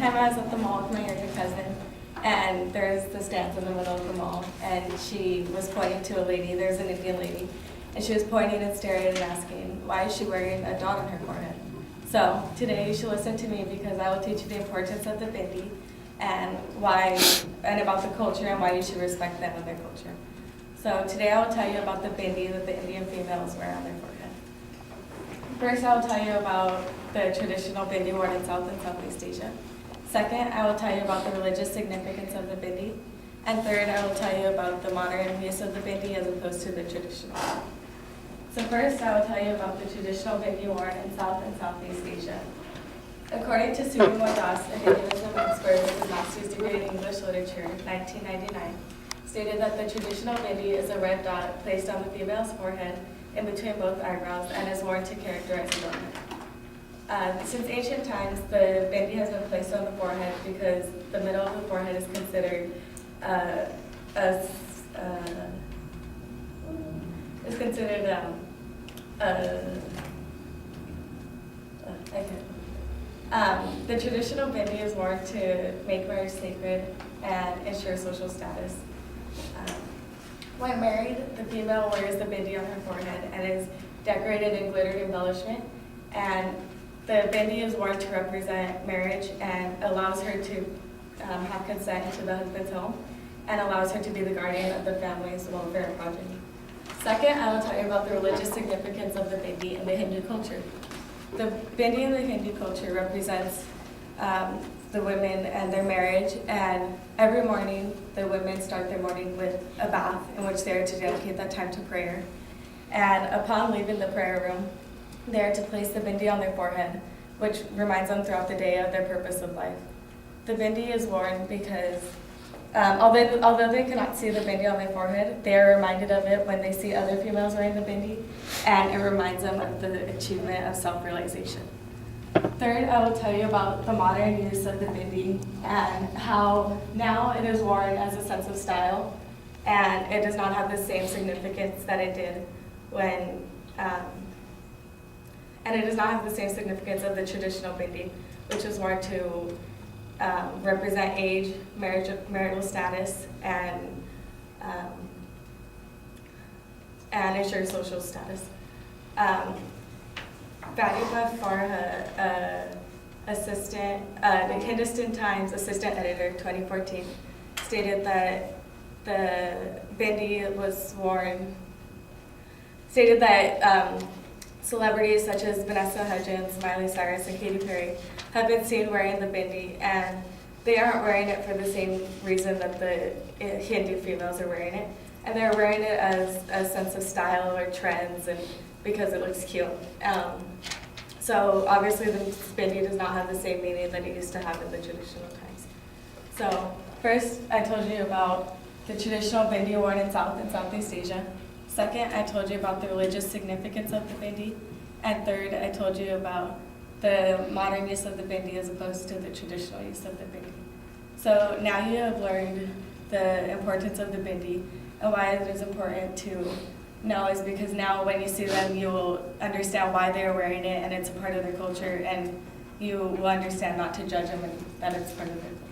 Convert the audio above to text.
time I was at the mall with my younger cousin, and there's the stands in the middle of the mall, and she was pointing to a lady, there's an Indian lady, and she was pointing and staring and asking, why is she wearing a dot on her forehead? So today you should listen to me because I will teach you the importance of the bindi and about the culture and why you should respect them and their culture. So today I will tell you about the bindi that the Indian females wear on their forehead. First, I will tell you about the traditional bindi worn in South and Southeast Asia. Second, I will tell you about the religious significance of the bindi. And third, I will tell you about the modern use of the bindi as opposed to the traditional. So first, I will tell you about the traditional bindi worn in South and Southeast Asia. According to Suryamoy Das, a Hinduism expert with a master's degree in English literature, 1999, stated that the traditional bindi is a red dot placed on the female's forehead in between both eyebrows and is worn to characterize adornment. Since ancient times, the bindi has been placed on the forehead because the middle of the forehead is considered the traditional bindi is worn to make marriage sacred and ensure social status. When married, the female wears the bindi on her forehead and is decorated in glittered embellishment, and the bindi is worn to represent marriage and allows her to have consent into the husband's home and allows her to be the guardian of the family's welfare and progeny. Second, I will tell you about the religious significance of the bindi in the Hindu culture. The bindi in the Hindu culture represents the women and their marriage, and every morning the women start their morning with a bath in which they are to dedicate that time to prayer. And upon leaving the prayer room, they are to place the bindi on their forehead, which reminds them throughout the day of their purpose of life. The bindi is worn because although they cannot see the bindi on their forehead, they are reminded of it when they see other females wearing the bindi, and it reminds them of the achievement of self-realization. Third, I will tell you about the modern use of the bindi and how now it is worn as a sense of style, and it does not have the same significance that it did when, and it does not have the same significance of the traditional bindi, which is worn to represent age, marital status, and ensure social status. Fatima Farha, the Hindustan Times assistant editor, 2014, stated that the bindi was worn, stated that celebrities such as Vanessa Hudgens, Miley Cyrus, and Katy Perry have been seen wearing the bindi, and they aren't wearing it for the same reason that the Hindu females are wearing it, and they're wearing it as a sense of style or trends and because it looks cute. So obviously the bindi does not have the same meaning that it used to have in the traditional times. So first, I told you about the traditional bindi worn in South and Southeast Asia. Second, I told you about the religious significance of the bindi. And third, I told you about the modern use of the bindi as opposed to the traditional use of the bindi. So now you have learned the importance of the bindi and why it is important to know is because now when you see them, you will understand why they are wearing it and it's a part of their culture, and you will understand not to judge them and that it's part of their culture.